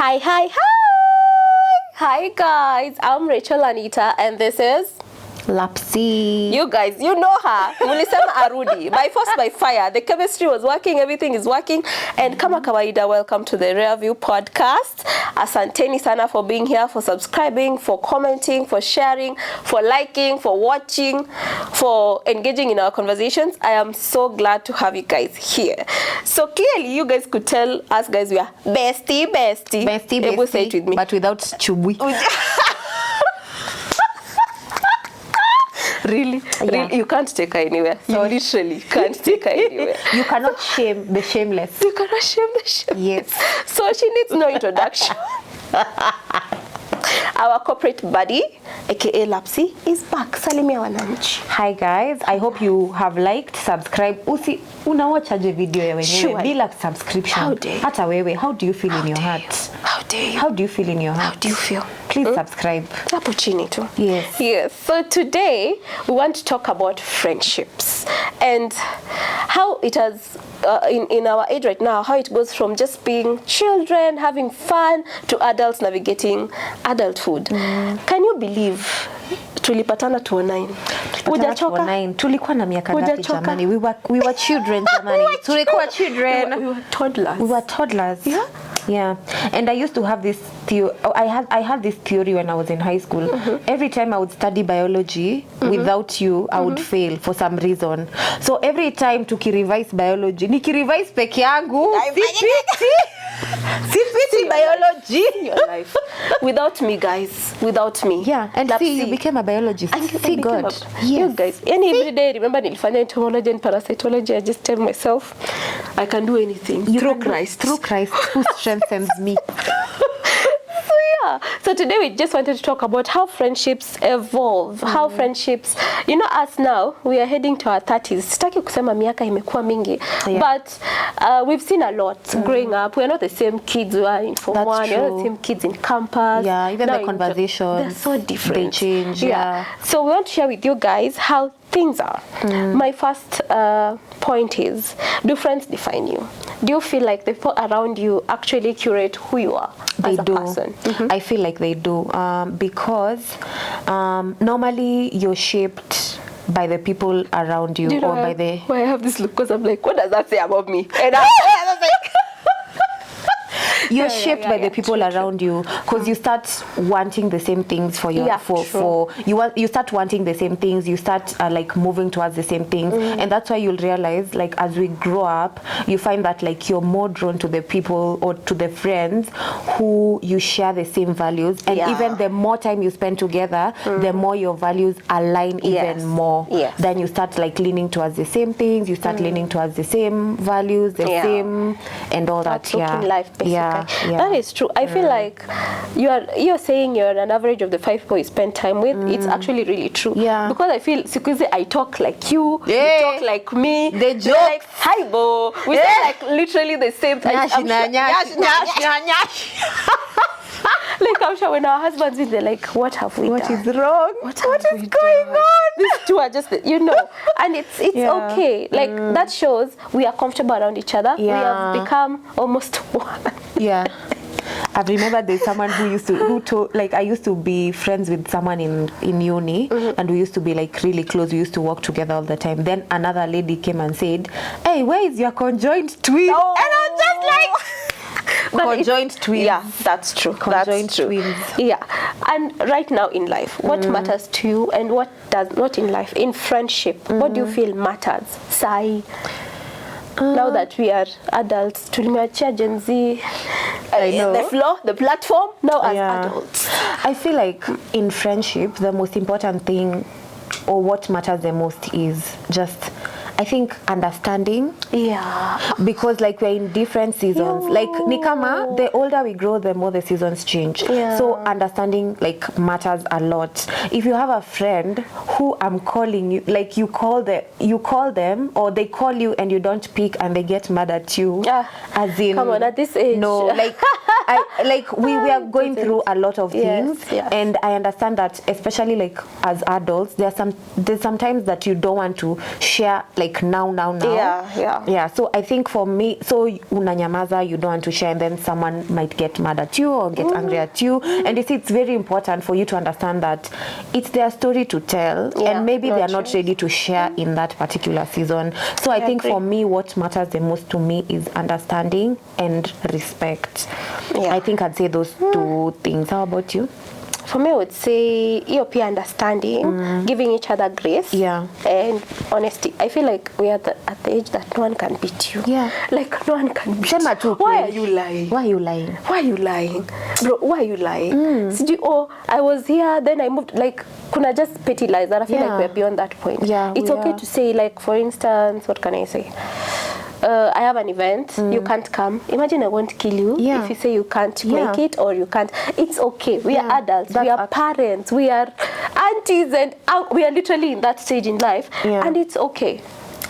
Hi guys, I'm Rachel Anita and this is Lapsy. You guys, you know her. Mulisema arudi. By force, by fire. The chemistry was working, everything is working. And kama kawaida, welcome to the Rare View podcast. Asanteni sana for being here, for subscribing, for commenting, for sharing, for liking, for watching, for engaging in our conversations. I am so glad to have you guys here. So clearly, you guys could tell us guys we are bestie. Bestie, bestie. Say it with me. But without chubui. Really, you can't take her anywhere. You literally can't take her anywhere. You cannot shame the shameless. You cannot shame the shameless. Yes. So she needs no introduction. Our corporate buddy, aka Lapsy, is back. Salimia wananchi. Hi guys, I hope you have liked, subscribed. Unawatch aje video ya wenyewe Sure. bila subscription. How dare you? Hata wewe, how do you feel in your heart? How dare you? How do you feel in your heart? How do you feel? Please subscribe. Hapo chini tu. Yes. Yes. So today we want to talk about friendships and how it has in our age right now, how it goes from just being children having fun to adults navigating adulthood. Can you believe tulipatana 2009? Hujachoka? 2009. Tulikuwa na miaka ngapi jamani? We were children jamani. Tulikuwa children. We were toddlers. We were toddlers. Yeah. Yeah. And I used to have this theory. I had this theory when I was in high school. Every time I would study biology without you, I would fail for some reason. So every time tukirevise biology, nikirevise peke yangu, sipiti biology Your life. Without me, guys. Without me. Yeah, and Lapsy. see, you became a biologist. See God. You guys. Every day, remember nilifanya entomology and parasitology. I just tell myself, I can do anything. Through Christ. Through Christ, who strengthens me. So today we just wanted to talk about how friendships evolve, how friendships, you know, us now, we are heading to our 30s. Sitaki kusema miaka imekuwa mingi, but we've seen a lot growing up. We are not the same kids who are in Form 1, we are not the same kids in campus. Yeah, even now the conversations, they're so different. They change, yeah. So we want to share with you guys how things are. My first point is, do friends define you? Do you feel like the people around you actually curate who you are as a person? I feel like they do because normally you're shaped by the people around you, or by the... Why I have this look? Because I'm like, what does that say about me? And I was like... You're shaped by the people around you, because you start wanting the same things for your you start wanting the same things. You start like moving towards the same things, and that's why you'll realize, like, as we grow up, you find that like you're more drawn to the people or to the friends who you share the same values, and even the more time you spend together, the more your values align even more. Then you start like leaning towards the same things. You start leaning towards the same values, the same, and all that. Life, basically. That is true. I feel like you're saying you're an average of the 5 people you spend time with. It's actually really true. Because I feel because I talk like you talk like me. They joke like, hi bo. We say like literally the same thing. Like I'm sure when our husbands meet, they're like, what have we done? What is wrong? What is going on? These two are just, you know, and it's okay. Like that shows we are comfortable around each other. We have become almost one. I remember there's someone I used to be friends with someone in uni, and we used to be like really close. We used to walk together all the time. Then another lady came and said, hey, where is your conjoined twin? Oh. And I was just like... Conjoined twins. Yeah, that's true. Conjoined twins. Yeah. And right now in life, what matters to you and what does not in life? In friendship, what do you feel matters? Sai. Now that we are adults, tulimeachia Gen Z, the floor, the platform, now as adults. I feel like in friendship, the most important thing, or what matters the most, is just, I think, understanding. Because like we're in different seasons. Like nikama, the older we grow, the more the seasons change. So understanding like matters a lot. If you have a friend who I'm calling you, like you call them, or they call you and you don't pick and they get mad at you. As in, come on, at this age. No, like I like we are going through a lot of things, yes. and I understand that, especially like as adults, there's sometimes that you don't want to share like now. Yeah. So I think for me, so unanyamaza, you don't want to share, and then someone might get mad at you or get angry at you, and it's very important for you to understand that it's their story to tell, and maybe they are not ready to share in that particular season. So I think for me, what matters the most to me is understanding and respect. I think I'd say those two things. How about you? For me, I would say hiyo pia understanding, giving each other grace, and honesty. I feel like we are at the age that no one can beat you. Like no one can beat you. Why are you lying? Why are you lying? Why are you lying? Bro, why are you lying? Oh, I was here, then I moved. Like, kuna just petty lies that I feel like we're beyond that point. It's okay to say, like, for instance, what can I say? I have an event, you can't come. Imagine I won't kill you if you say you can't make it or you can't. It's okay. We are adults, we are parents, we are aunties, and we are literally in that stage in life, and it's okay.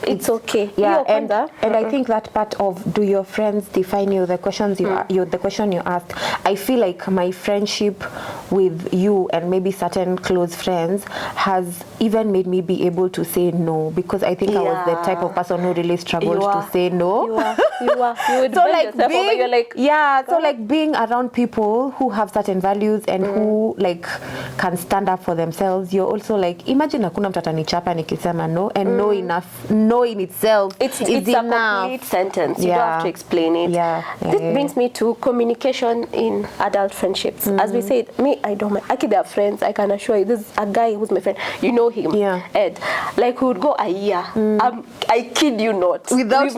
It's okay. And I think that part of, do your friends define you? The questions the question you asked. I feel like my friendship with you and maybe certain close friends has even made me be able to say no, because I think I was the type of person who really struggled to say no. You would so like being, you're like, so like being around people who have certain values and who like can stand up for themselves. You're also like, imagine hakuna mtu atanichapa nikisema no, and no in itself it's enough. A complete sentence. You don't have to explain it. This brings me to communication in adult friendships. As we said, me, I don't mind. Actually, there are friends, I can assure you, this is a guy who's my friend, you know him, Ed. Like, we would go a year, I kid you not, without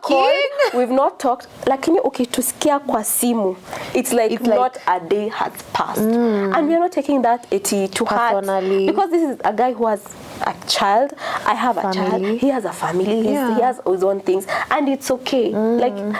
talking. We've not talked. Like, okay, to scare kwa simu, it's like not a day has passed, and we're not taking that to heart, because this is a guy who has a child, I have a child, he has a family, he has his own things, and it's okay. Like,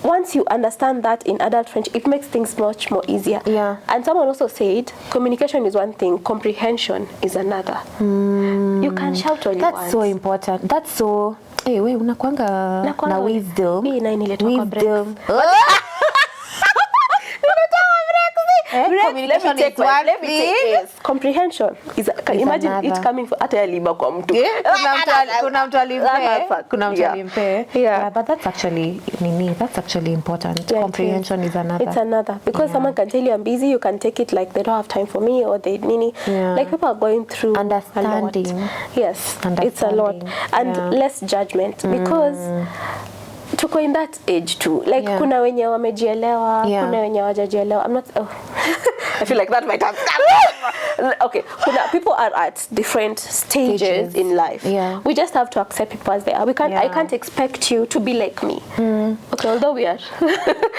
once you understand that in adult friendship, it makes things much more easier. And someone also said, communication is one thing, comprehension is another. You can shout all you want. That's so important. That's so... Hey, wait, unakuanga na wisdom. Wisdom. Communication is one thing. Comprehension is imagine another. It coming for hata liba kwa mtu. Kuna mtu alimpe. But that's actually important. Comprehension is another. It's another, because someone can tell you I'm busy, you can take it like they don't have time for me, or they nini. Like, people are going through understanding. Yes, it's a lot, and less judgment, because tuko in that age too. Like, kuna wenye wamejielewa, kuna wenye hawajajielewa. I'm not I feel like that might have come. Okay, people are at different stages in life. We just have to accept people as they are. I can't expect you to be like me. Okay, although we are.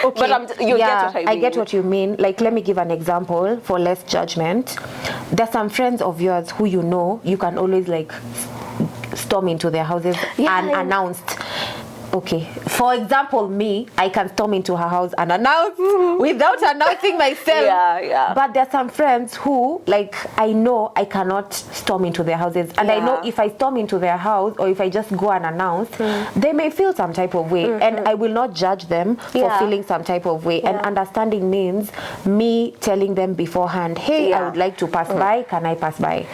But you get what I mean. I get what you mean. Like, let me give an example for less judgment. There's some friends of yours who you can always like storm into their houses unannounced. Okay, for example, me, I can storm into her house unannounced without announcing myself. But there are some friends who, like, I know I cannot storm into their houses, and I know if I storm into their house or if I just go unannounced, they may feel some type of way, and I will not judge them for feeling some type of way. And understanding means me telling them beforehand, hey, I would like to pass by, can I pass by?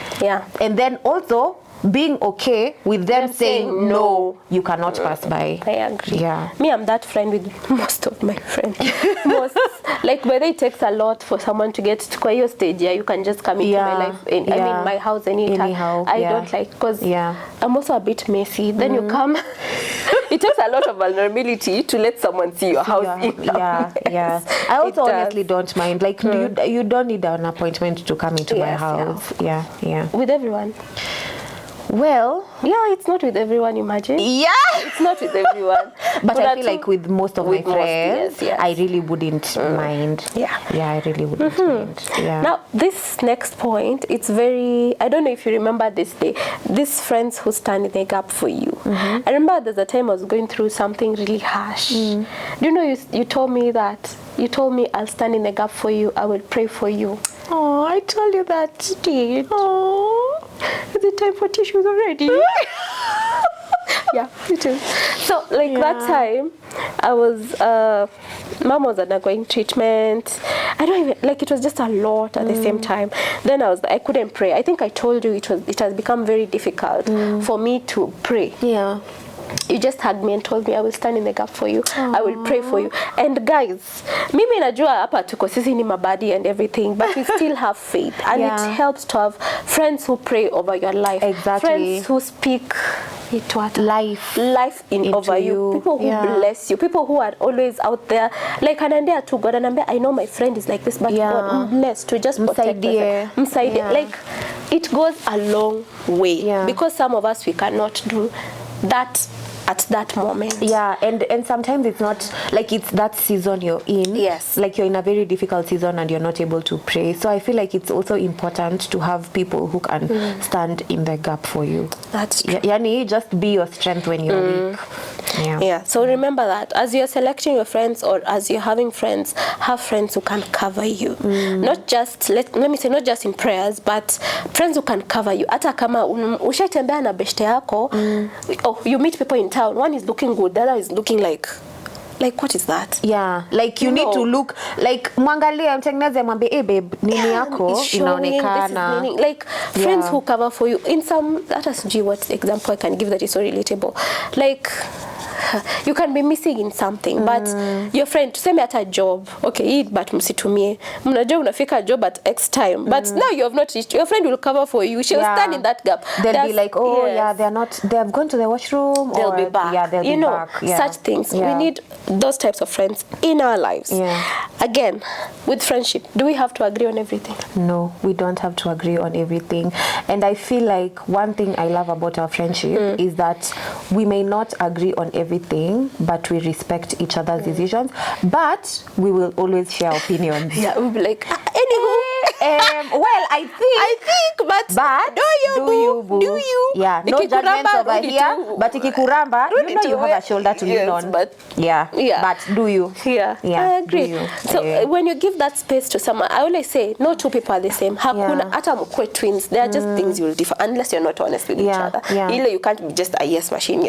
And then also being okay with them saying no, you cannot pass by. I agree. Me, I'm that friend with most of my friends. Like, whether it takes a lot for someone to get to your stage, you can just come into my life. I mean, my house anytime. I don't like, because I'm also a bit messy. Then you come. It takes a lot of vulnerability to let someone see your house. I also honestly don't mind. Like, you don't need an appointment to come into my house. With everyone. Well, it's not with everyone, imagine. It's not with everyone. But I feel like with most of my friends, I really wouldn't mind. I really wouldn't mind. Now, this next point, it's very, I don't know if you remember this day, these friends who stand in the gap for you. I remember there's a time I was going through something really harsh. Do you know, you told me I'll stand in the gap for you, I will pray for you. Oh, I told you that, did. Oh, is it time for tissues already? Yeah, me too. So like that time, I was mom was undergoing treatment. I don't even like, it was just a lot at the same time. Then I couldn't pray. I think I told you it has become very difficult for me to pray. Yeah. You just hugged me and told me I will stand in the gap for you. I will pray for you. And guys, mimi najua hapa tuko sisi ni mabadi and everything, but we still have faith. And it helps to have friends who pray over your life. Exactly. Friends who speak life over you. People who bless you. People who are always out there. Like anandea to God, and I know my friend is like this, but God, I'm blessed to just protect us. Like it goes a long way. Because some of us, we cannot do that at that moment. And sometimes it's not like it's that season you're in. Yes. Like you're in a very difficult season and you're not able to pray. So I feel like it's also important to have people who can stand in the gap for you. That's true. Yani, just be your strength when you're weak. Yeah. So remember that as you're selecting your friends, or as you're having friends, have friends who can cover you. Not just let me say, not just in prayers, but friends who can cover you. Hata kama ushatembea na beshte yako, you meet people in town. One is looking good, the other is looking like what is that? Yeah, like you need to look like mwangalie mtengeneze mwambie babe nini yako inaonekana. Like friends who cover for you in some, that is what example I can give that is so relatable. Like you can be missing in something, but your friend, tuseme hata job, okay, but msitumie, mnajua unafika job at X time, but now you have not reached, your friend will cover for you. She'll stand in that gap. They'll be like, they have gone to the washroom, they'll be back. Yeah, they'll be back. Such things. We need those types of friends in our lives. Again, with friendship, do we have to agree on everything? No, we don't have to agree on everything. And I feel like one thing I love about our friendship is that we may not agree on everything, but we respect each other's decisions, but we will always share opinions. We'll be like, anywho. Well, I think, but do you, boo? Do you? Yeah, no judgments over here, but ikikuramba, you have a shoulder to lean on. But but do you? I agree. So when you give that space to someone, I always say, no two people are the same. Hakuna hata mkwe twins. There are just things you will differ unless you're not honest with each other. You can't be just a yes machine.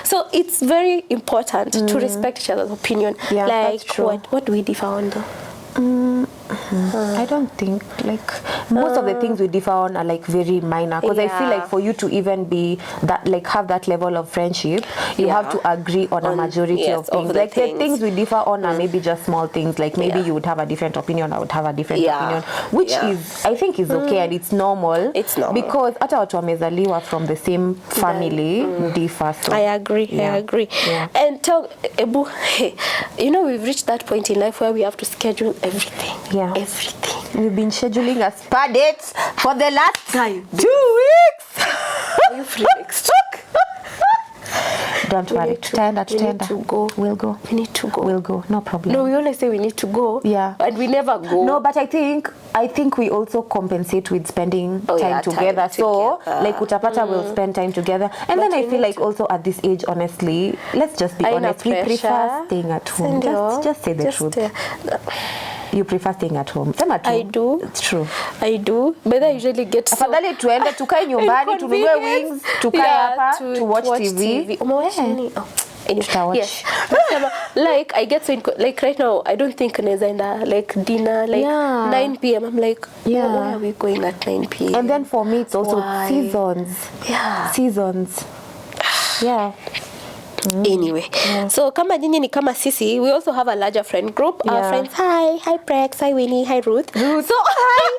So it's very important to respect each other's opinion. Like what do we differ on though? I don't think most of the things we differ on are like very minor, because I feel like for you to even be that, like have that level of friendship, you have to agree on a majority of things. Like the things we differ on are maybe just small things, like maybe you would have a different opinion, I would have a different opinion, which is, I think, is okay and it's normal. It's normal because hata watu wamezaliwa from the same family differ. So I agree. And tell Ebu, we've reached that point in life where we have to schedule everything. Everything. We've been scheduling a spa dates for the last 2 weeks. Are you free next week? Don't worry. We need to go. We'll go. We need to go. We'll go. No problem. No, we always say we need to go. And we never go. No, but I think we also compensate with spending time together. So like utapata will spend time together. And but then I feel like also at this age, honestly, let's just be honest. We prefer staying at home. Just say the truth. You prefer staying at home. I do. It's true. I do. But I usually get so afadhali tuende tukae nyumbani tununue wings tukae hapa to watch TV. Yes. Like I get so like right now I don't think naeza enda like dinner like 9 p.m. I'm like why are we going at 9 p.m. And then for me it's also seasons. Seasons. Anyway, so kama nyinyi ni kama sisi, we also have a larger friend group. Our friends, hi Prex, hi Winnie, hi Ruth. So hi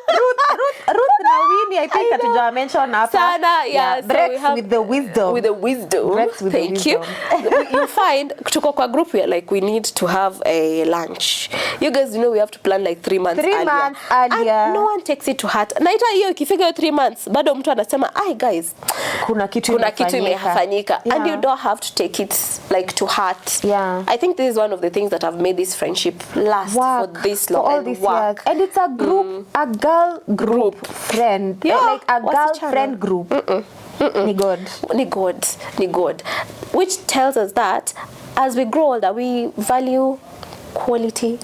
Ruth na Winnie, I think hatuja mention hapa. Sana, so Brex with the wisdom. Brex with Thank the you. wisdom. You find tuko kwa group we are like we need to have a lunch. You guys we have to plan like 3 months earlier. And no one takes it to heart. Na ita hiyo ikifika 3 months bado mtu anasema, guys, kuna kitu imefanyika. And you don't have to take it like to heart. I think this is one of the things that have made this friendship last for this long, for all these years. And it's a group, a girl group friend, like a girl friend group. Ni God. Which tells us that as we grow older, we value quality,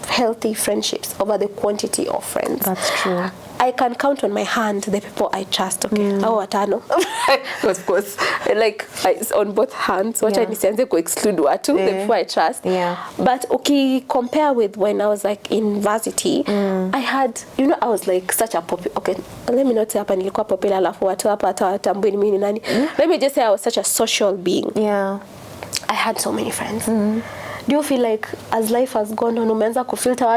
healthy friendships over the quantity of friends. That's true. I can count on my hand the people I trust. Okay, hao watano. Of course, like on both hands. Wacha nisianze ku exclude watu the people I trust. But okay, compare with when I was like in university, I had, you know, I was like such a okay, let me not say hapa nilikuwa popular alafu watu hapa hata watambui ni mimi nani. Let me just say I was such a social being. I had so many friends. Do you feel like as life has gone on umeanza kufilter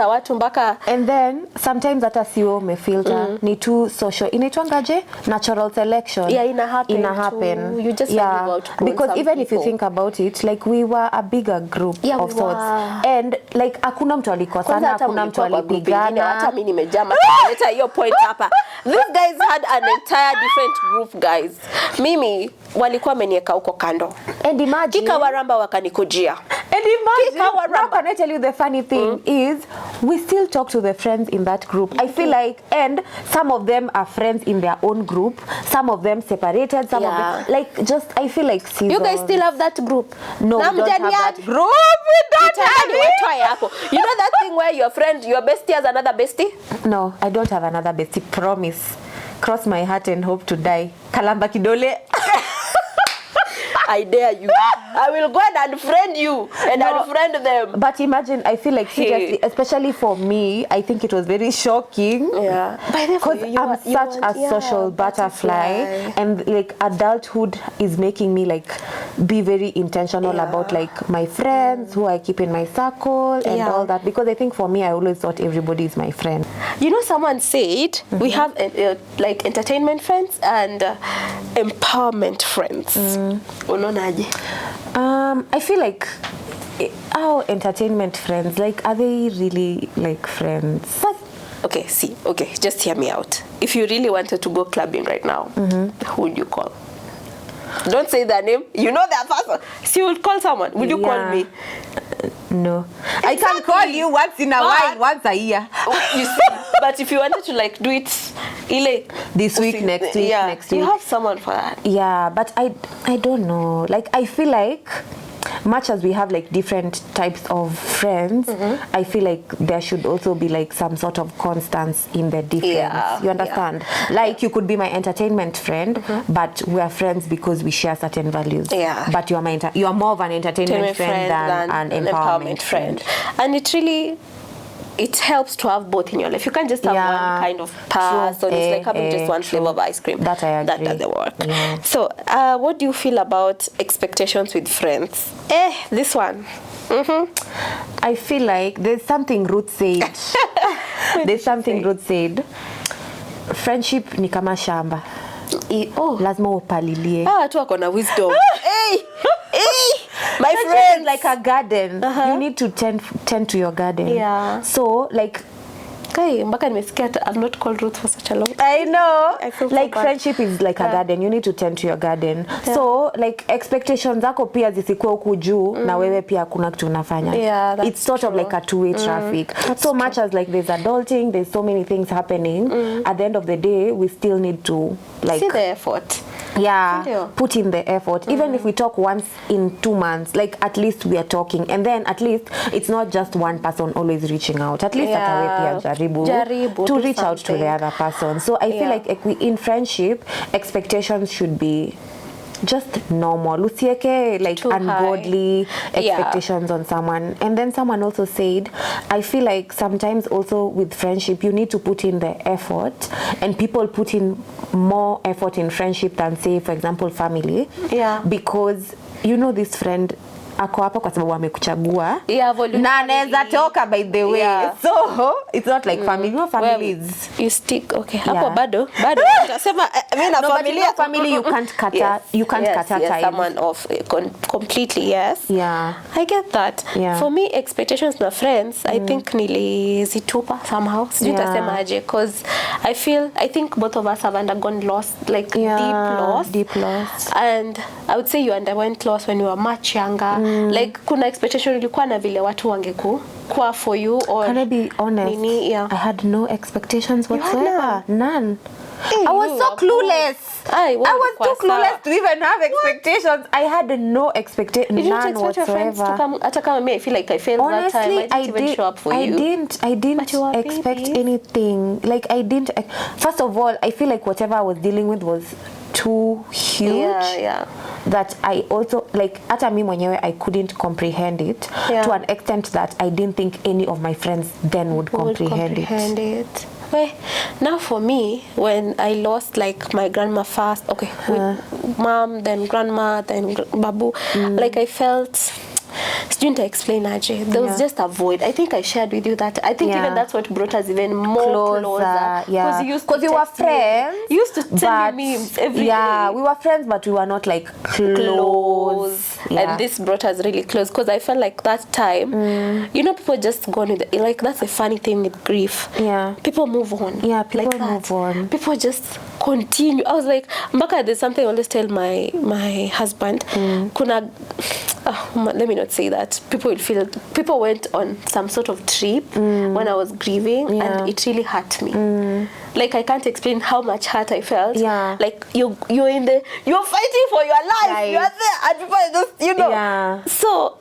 watu mpaka, and then sometimes hata sio umefilter ni too social, inaitwangaje, natural selection. Ina happen. You just about because even if you think about it, like we were a bigger group of sorts, and like hakuna mtu alikosana, hakuna mtu alipigana. Hata mimi nimejama leta hiyo point hapa. These guys had an entire different group, guys. Mimi walikuwa wamenieka huko kando, and imagine kika waramba wakanikujia. And imagine, now can I tell you the funny thing is, we still talk to the friends in that group. I feel like, and some of them are friends in their own group, some of them separated, some of them, like, just, I feel like seasons. You guys still have that group? No, we don't have that group. We don't have it. You know that thing where your friend, your bestie has another bestie? No, I don't have another bestie, promise. Cross my heart and hope to die. Kalamba kidole. I dare you. I will go and unfriend you and unfriend them. But imagine, I feel like seriously, especially for me, I think it was very shocking. Because I'm such a social butterfly, and like adulthood is making me like be very intentional about like my friends who I keep in my circle and all that. Because I think for me, I always thought everybody is my friend. You know, someone said we have like entertainment friends and empowerment friends. I feel like our entertainment friends, like, are they really like friends? But okay, just hear me out. If you really wanted to go clubbing right now, who would you call? Don't say their name. You know their person. So you would call someone. Would you call me? No. Exactly. I can call you once in a while, once a year. You see? But if you wanted to like do it this week, next week, next week. You have someone for that. Yeah, but I don't know. Like, I feel like much as we have like different types of friends, I feel like there should also be like some sort of constance in the difference. You understand? Like, you could be my entertainment friend, but we are friends because we share certain values. But you are more of an entertainment friend than an empowerment friend. And it helps to have both in your life. You can't just have one kind of person. It's like having just one flavor of ice cream. That I agree. That doesn't work. So, what do you feel about expectations with friends? This one. I feel like there's something Ruth said. Ruth said. Friendship ni kama shamba. Lazima upalilie. Watu wako na wisdom. My friend, friend, like a garden. You need to tend to your garden. So like, mpaka nimesikia I've not called Ruth for such a long time. I know. I feel like so friendship is like a garden. You need to tend to your garden. So like expectations zako pia zisikuwe huku juu na wewe pia kuna kitu unafanya. It's sort of like a two-way traffic. So much as like there's adulting, there's so many things happening. At the end of the day, we still need to like see the effort. Put in the effort. Even if we talk once in 2 months, like at least we are talking, and then at least it's not just one person always reaching out. At least jaribu to reach out to the other person. So I feel like in friendship, expectations should be just normal. Usieke like too ungodly expectations on someone. And then someone also said, I feel like sometimes also with friendship you need to put in the effort, and people put in more effort in friendship than, say, for example, family. Because you know this friend ako hapa kwa sababu amekuchagua na anaweza toka, by the way. So it's not like family. No, family is you stick. Okay, hapo bado utasema mimi na familia. Family you can't cut ties someone off completely. I get that. For me, expectations na friends, I think nilizitupa somehow. Sijui tasemaje, because I think both of us have undergone loss, like deep loss. And I would say you underwent loss when you were much younger. Like kuna expectation ilikuwa na vile watu wangekuwa for you, or can I be honest? I had no expectations whatsoever. None. Hey, I was so clueless. I was too clueless to even have expectations. I had no expectation, none expect your friends to whatsoever. come? Ataka me, I feel like I failed that time. Honestly, I didn't even show up for you. I didn't But you were expect babies. anything. Like I didn't. First of all, I feel like whatever I was dealing with was too huge. Yeah. That I also like. Hata mimi mwenyewe, I couldn't comprehend it to an extent that I didn't think any of my friends then would comprehend it. Well, now for me, when I lost like my grandma first, with mom, then grandma, then babu, like I felt, student explain aje. There was just a void. I think I shared with you that. I think even that's what brought us even more closer. Yeah, because we were friends. You used to tell me memes every day. We were friends, but we were not like close. And this brought us really close because I felt like that time, people just go on with it. Like that's a funny thing with grief. Yeah, people move on. Yeah, people like move on. People just continue. I was like, Mbaka, there's something I always tell my husband. Kuna, let me not say that. People went on some sort of trip when I was grieving, and it really hurt me. Like I can't explain how much hurt I felt. Yeah. Like you're fighting for your life. You're there, and people are just, Yeah. So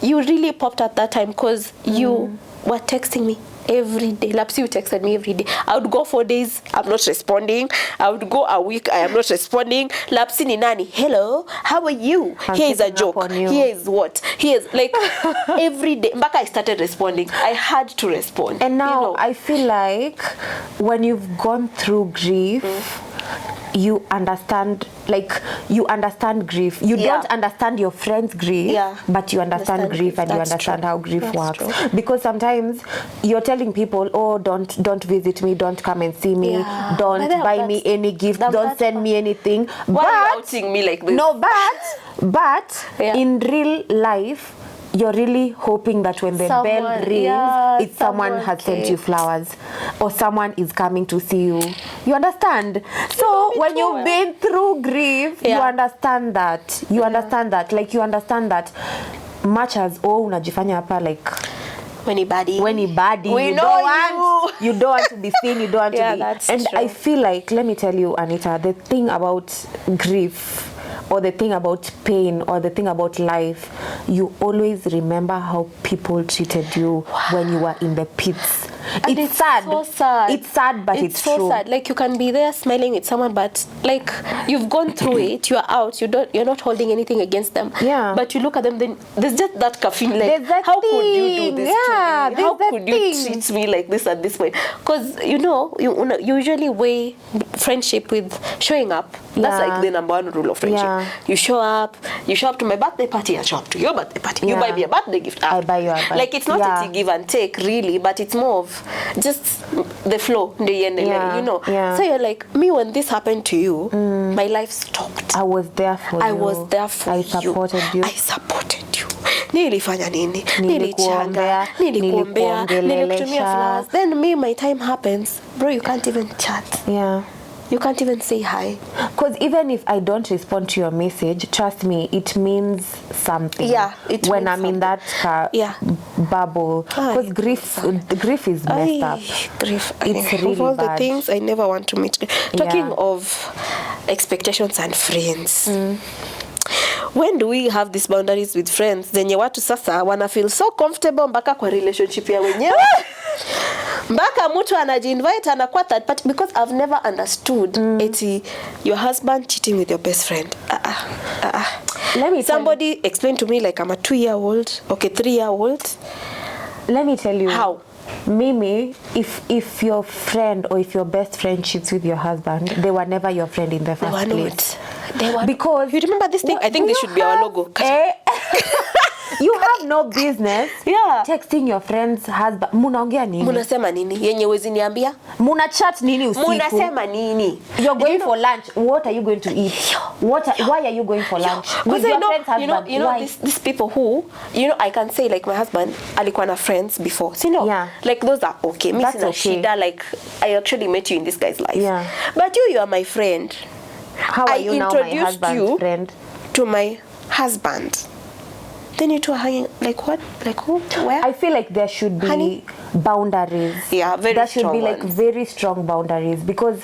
you really popped at that time because you were texting me every day. Lapsy, you texted me every day. I would go 4 days, I'm not responding. I would go a week, I am not responding. Lapsy ni nani? Hello, how are you? Here is a joke. Here is what? Here is like every day. Mbaka I started responding. I had to respond. And now I feel like when you've gone through grief, you understand grief. You don't understand your friend's grief, but you understand grief, and you understand how grief works. True. Because sometimes you're telling people, oh, don't visit me, don't come and see me, don't buy me any gift, don't send me anything. Why are you outing me like this? No, but in real life, you're really hoping that when the bell rings, someone has sent you flowers, or someone is coming to see you. You understand? So when you've been through grief, you understand that. You understand that. Like you understand that much as unajifanya hapa like when he body, you don't want to be seen, you don't want to be. That's and true. I feel like, let me tell you, Anita, the thing about grief, or the thing about pain, or the thing about life, you always remember how people treated you when you were in the pits. And it's sad. So sad. It's sad, but it's so true. sad. Like you can be there smiling with someone, but like you've gone through it, you're out. You're not holding anything against them. Yeah. But you look at them, then there's just that caffeine. Like how could you do this to me? How could you treat me like this at this point? Because you usually weigh friendship with showing up. That's like the number one rule of friendship. Yeah. You show up to my birthday party, I show up to your birthday party. You buy me a birthday gift. I buy you a birthday. Like it's not a give and take really, but it's more of just the flow, So you're like, me, when this happened to you, my life stopped. I was there for you. I supported you. I supported you. Nilifanya nini? Nilikuombea, Nilikutumia flowers. Then my time happens. Bro, you can't even chat. Yeah. You can't even say hi. Because even if I don't respond to your message, trust me, it means something. Yeah, when I'm in that bubble. Because grief is messed up. Grief. It's really of all bad. the things I never want to meet. Talking of expectations and friends. When do we have these boundaries with friends? Zenye watu sasa wana feel so comfortable mpaka kwa relationship ya wenyewe. Mpaka mtu anaji-invite anakuwa third party, because I've never understood your husband cheating with your best friend. Let me Somebody explain to me, like I'm a 2-year-old, 3-year-old. Let me tell you. How? Mimi, if your friend or if your best friend cheats with your husband, they were never your friend in the first place. They were. Because you remember this thing? I think this should be our logo. You have no business texting your friend's husband. Munaongea nini? Munasema nini? Yenye wezi niambia? Muna chat nini usiku? Munasema nini? You're going for lunch. What are you going to eat? Why are you going for lunch? With your friend's husband. You know these people who, I can say like my husband, alikuwa na friends before. Yeah. Like those are okay. Me sina shida. Like I actually met you in this guy's life. Yeah. But you are my friend. How are you now my husband's friend? To my husband. Then you two are hanging, like what? Like who? Where? I feel like there should be boundaries. Yeah, very strong. There should be like very strong boundaries, because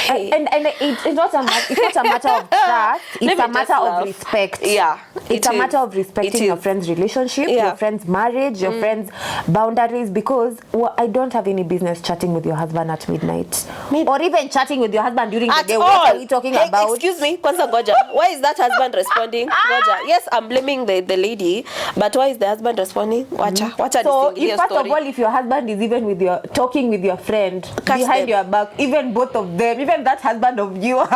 And it's not a matter of trust. It's a matter of respect. Yeah, it's a matter of respecting your friend's relationship, your friend's marriage, your friend's boundaries. Because I don't have any business chatting with your husband at midnight, or even chatting with your husband during the day. What are we talking about? Excuse me, Kwanza Goja. Why is that husband responding? Goja. Yes, I'm blaming the lady, but why is the husband responding? Wacha. So, if first of all, if your husband is even talking with your friend behind your back, even both of them, even that husband of yours,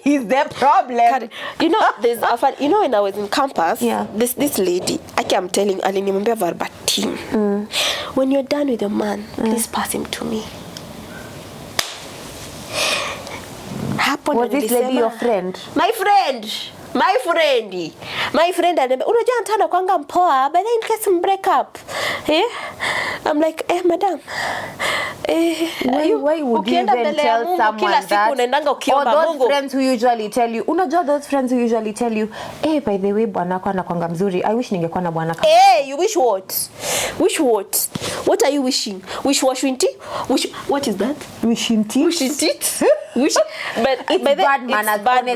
is their problem. You know, there's a fun. You know, when I was in campus, this lady, I'm telling, alinimwambia verbatim, when you're done with your man, please pass him to me. Was this lady your friend? My friend ananiambia unajua Antana kwanga mpoa, but then in case break up. I'm like, madam. Why would you even tell someone that? Or those friends who usually tell you, unajua those friends who usually tell you, by the way, bwanako anakuanga mzuri. I wish ningekuwa na bwana kama. You wish what? Wish what? What are you wishing? Wish washwinti? What is that? Wishinti? Wish, but it's bad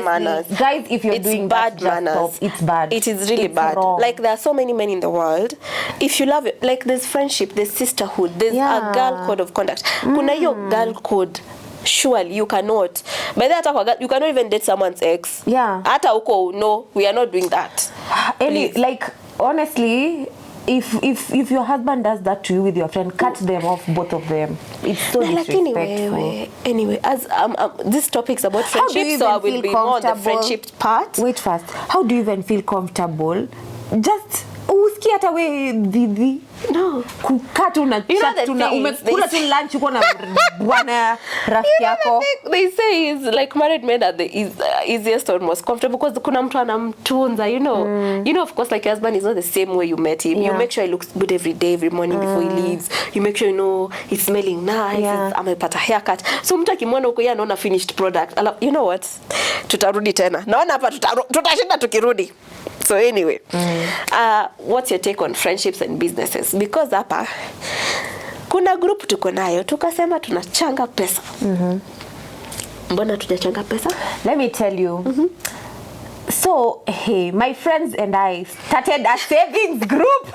manners. Guys, if you're doing bad manners, it's bad. It is really bad. Wrong. Like, there are so many men in the world. If you love it, like, there's friendship, there's sisterhood, there's a girl code of conduct. Kuna yo girl code. Surely you cannot. By that time, you cannot even date someone's ex. Hata uko, no, we are not doing that. Like, honestly, if your husband does that to you with your friend, cut them off, both of them. It's so disrespectful. Anyway, as this topic's about friendship, so I will be more on the friendship part. Wait first. How do you even feel comfortable? Just usikia hata we Didi. No. Kukata una chat umekula tu lunch uko na bwana rafiki yako. They say is like married men are the easiest or most comfortable because kuna mtu anamtunza, you know. You know, of course, like your husband is not the same way you met him. You make sure he looks good every day, every morning before he leaves. You make sure you know he's smelling nice, amepata haircut. So mtu akimwona uko yeye anaona finished product. You know what? Tutarudi tena. Naona hapa tutashinda tukirudi. So anyway, what's your take on friendships and businesses? Because hapa kuna group tuko nayo tukasema tunachanga pesa. Mbona tujachanga pesa? Let me tell you. So, hey, my friends and I started a savings group.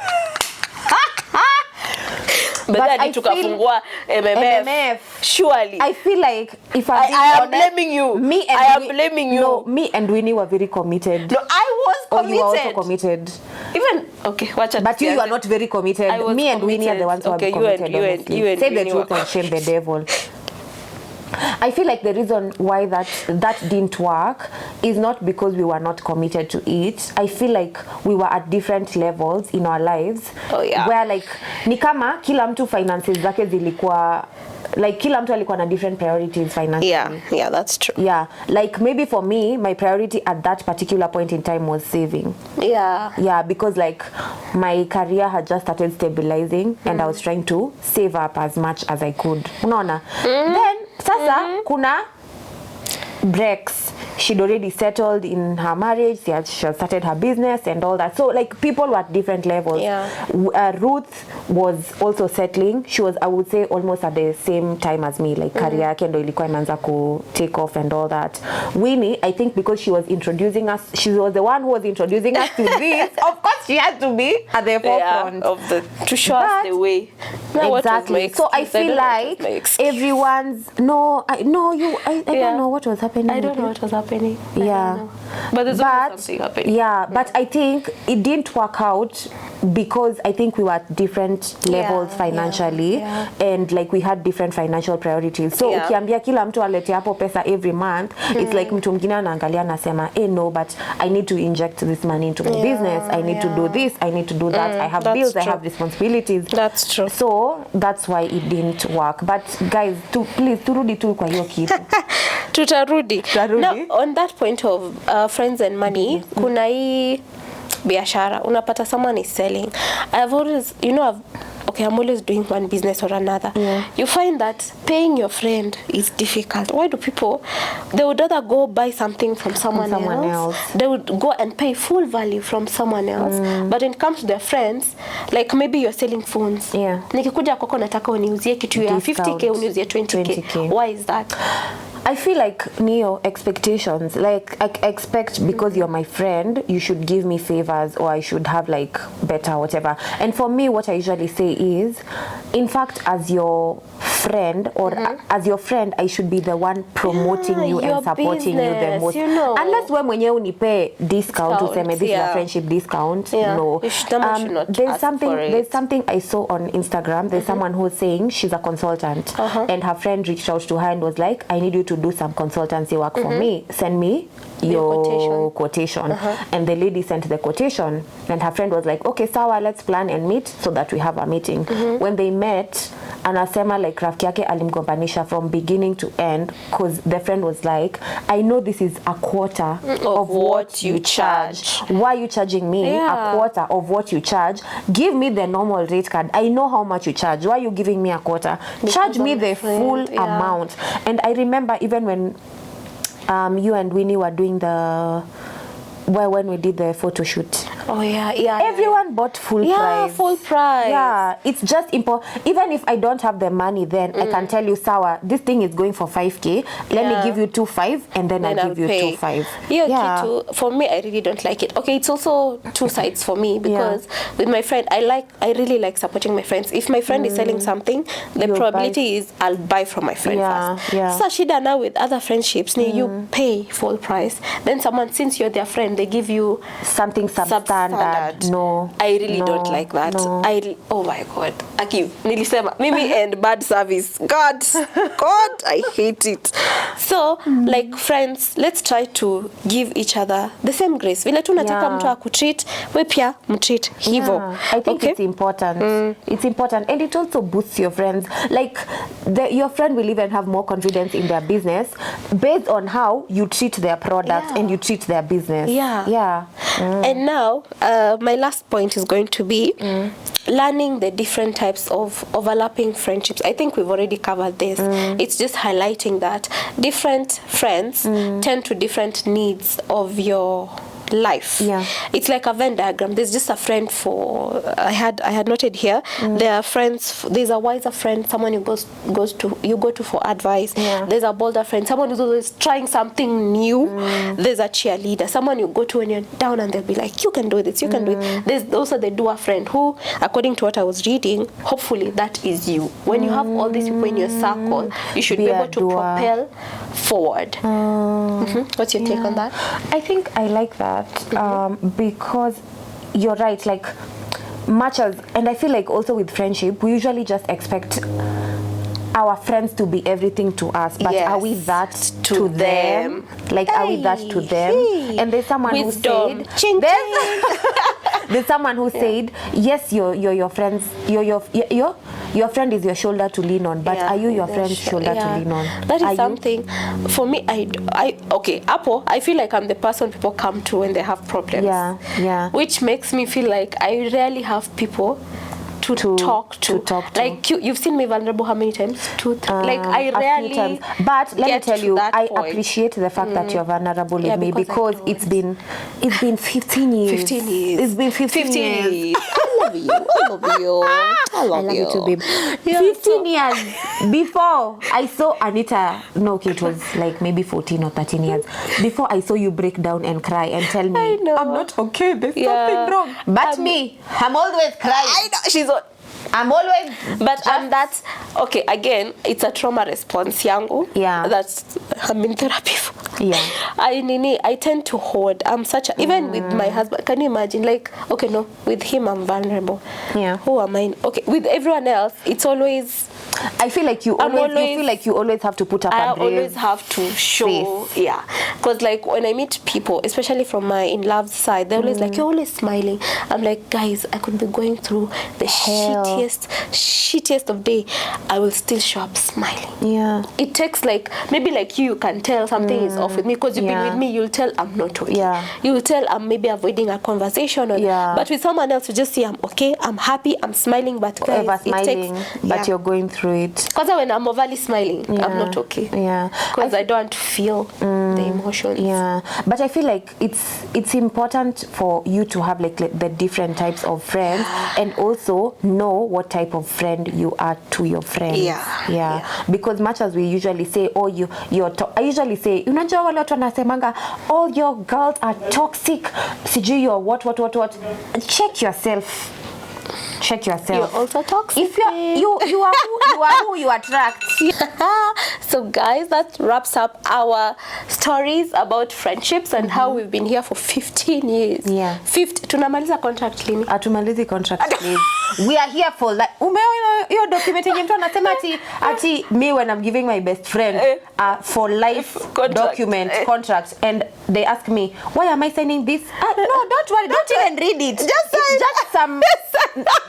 But I tukafungua MMF. Surely. I feel like if I am blaming you. I am blaming you. No, me and Winnie were very committed. No, I was committed. Or you were also committed. Even watch it. But you are not very committed. Me and Winnie are the ones who are committed. You and say the truth and shame the devil. I feel like the reason why that didn't work is not because we were not committed to it. I feel like we were at different levels in our lives. Where like ni kama kila mtu finances zake zilikuwa like kila mtu alikuwa na different priorities financially. Yeah, that's true. Yeah, like maybe for me, my priority at that particular point in time was saving. Yeah, because like my career had just started stabilizing and I was trying to save up as much as I could. Unaona? Then sasa kuna breaks. She'd already settled in her marriage. She had started her business and all that. So like people were at different levels. Ruth was also settling. She was, I would say, almost at the same time as me. Like career yake ndo ilikuwa imeanza ku take off and all that. Winnie, I think because she was introducing us, she was the one who was introducing us to this. Of course, she had to be at the forefront to show us the way. Exactly. So I feel like everyone's I don't know what was happening. I don't know what was happening. But there's always something happening. But I think it didn't work out because I think we were at different levels financially and like we had different financial priorities. So ukiambia kila mtu alete hapo pesa every month, it's like mtu mwingine anaangalia anasema, no, but I need to inject this money into my business. I need to do this. I need to do that. I have bills. I have responsibilities. That's true. So that's why it didn't work. But guys, please turudi tu kwa hiyo kitu. Tutarudi. Now, on that point of friends and money, kuna hii biashara. Unapata someone is selling. I'm always doing one business or another. You find that paying your friend is difficult. Why do people, they would rather go buy something from someone else. They would go and pay full value from someone else. But when it comes to their friends, like maybe you're selling phones. Nikikuja kwako nataka uniuzie kitu ya 50k uniuzie 20k. Why is that? I feel like Neo expectations. Like I expect because you're my friend, you should give me favors or I should have like better whatever. And for me, what I usually say is, in fact, as your friend or as your friend, I should be the one promoting you and supporting you the most. You know. Unless when mwenyewe unipe discount to say maybe this is a friendship discount. No. There's something I saw on Instagram. There's someone who's saying she's a consultant and her friend reached out to her and was like, I need you to do some consultancy work for me. Send me your quotation. And the lady sent the quotation and her friend was like, okay, sawa, let's plan and meet so that we have a meeting. When they met, anasema like rafiki yake alimgombanisha from beginning to end because the friend was like, I know this is a quarter of what you charge. Why are you charging me a quarter of what you charge? Give me the normal rate card. I know how much you charge. Why are you giving me a quarter? Charge me the full amount. And I remember even when you and Winnie were doing when we did the photo shoot. Everyone bought full price. Full price. Yeah, it's just important. Even if I don't have the money, then I can tell you, Sawa, this thing is going for 5K. Let me give you 2.5 and then I'll give you 2.5. For me, I really don't like it. Okay, it's also two sides for me because with my friend, I really like supporting my friends. If my friend is selling something, the probability is I'll buy from my friend first. So shida now with other friendships, you pay full price. Then someone, since you're their friend, they give you something substandard. No, I really don't like that. Oh my God, Aki, nilisema mimi and bad service. God, I hate it. So like friends, let's try to give each other the same grace. Vile tu nataka mtu akutreat, we pia mtreat hivyo. I think it's important. It's important, and it also boosts your friends. Like your friend will even have more confidence in their business based on how you treat their product and you treat their business. And now my last point is going to be learning the different types of overlapping friendships. I think we've already covered this. It's just highlighting that different friends tend to different needs of your life. It's like a Venn diagram. There's just a friend for I had noted here. There are friends. There's a wiser friend, someone you go to for advice. There's a bolder friend, someone who's always trying something new. There's a cheerleader, someone you go to when you're down and they'll be like, you can do this, you can do it. There's also the doer friend who, according to what I was reading, hopefully that is you. When you have all these people in your circle, you should be able to propel forward. What's your take on that? I think I like that because you're right, like much as, and I feel like also with friendship we usually just expect our friends to be everything to us, but are we that to them? Like, are we that to them? And there's someone who said, there's someone who said, yes, your friends, your friend is your shoulder to lean on, but are you your friend's shoulder to lean on? That is something for me. Apple, I feel like I'm the person people come to when they have problems. Which makes me feel like I rarely have people to talk to. Like you've seen me vulnerable how many times? 2, 3. Like I rarely. But let me tell you, I appreciate the fact that you're vulnerable with me because it's been 15 years. 15 years. It's been 15 years. I love you too, babe. 15 years before I saw Anita. No, okay, it was like maybe 14 or 13 years before I saw you break down and cry and tell me I'm not okay. There's something wrong. But me, I'm always crying. I know I'm always, but that's okay. Again, it's a trauma response, yangu. That's I'm in therapy for. I tend to hold. I'm such a, even with my husband. Can you imagine? Like, okay, no, with him I'm vulnerable. Who am I? Okay, with everyone else, it's always. I feel like you always have to put up a brave always have to show face. Because like when I meet people, especially from my in-love side, they're always like, you're always smiling. I'm like, guys, I could be going through the shittiest of day, I will still show up smiling. It takes like, maybe like you can tell something is off with me because you've been with me, you'll tell I'm not okay. You'll tell I'm maybe avoiding a conversation or but with someone else you just say I'm okay, I'm happy, I'm smiling, but guys, smiling, but you're going through it. Because when I'm overly smiling, I'm not okay. Because I don't feel the emotions. Yeah, but I feel like it's important for you to have like the different types of friends and also know what type of friend you are to your friends. Yeah. Because much as we usually say, oh, I usually say, unajua wale watu wanasemanga, all your girls are toxic, sijui you're what. Check yourself. You're also toxic. If you are who you attract. So guys, that wraps up our stories about friendships and how we've been here for 15 years. Yeah. Tunamaliza contract lini? Atumalizi contract please. We are here for like umeona hiyo document yenye mtu anasema ati me when I'm giving my best friend for life document contract and they ask me why am I signing this? No, don't worry, don't even read it. Just some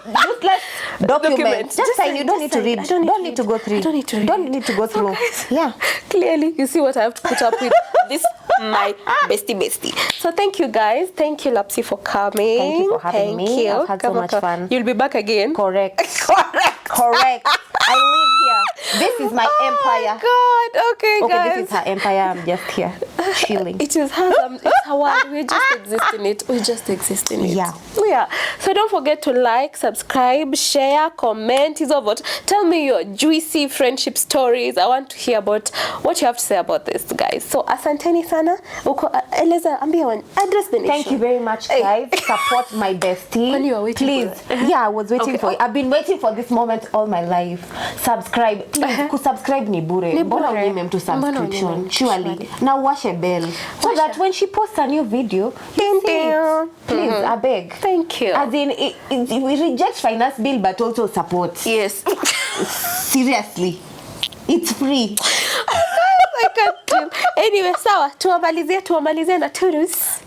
useless document. Just sign. You don't need to read. Don't need to go through. Don't need to go through. Yeah. Clearly, you see what I have to put up with. This my bestie. So thank you guys. Thank you, Lapsy, for coming. Thank you for having me. I've had so much fun. You'll be back again. Correct. I live here. This is my empire. Oh God. Okay, guys. This is her empire. I'm just here chilling. It is her. It's her world. We just exist in it. Yeah. So don't forget to like, subscribe, share, comment. Is over. Tell me your juicy friendship stories. I want to hear about what you have to say about this, guys. So asanteni sana. Eleza, ambia address the nation. Thank you very much, guys. Support my bestie. When you are waiting, please. Yeah, I was waiting for it. I've been waiting for this moment all my life. Subscribe. Please, kusubscribe ni bure. Mbona unyime mtu subscription? Surely. Now wash a bell. So that when she posts a new video, you see it. Please, I beg. Thank you. As in, we reject finance bill, but also support. Yes. Seriously. It's free. I can't deal. Anyway, sawa. Tuwamalizie na turus.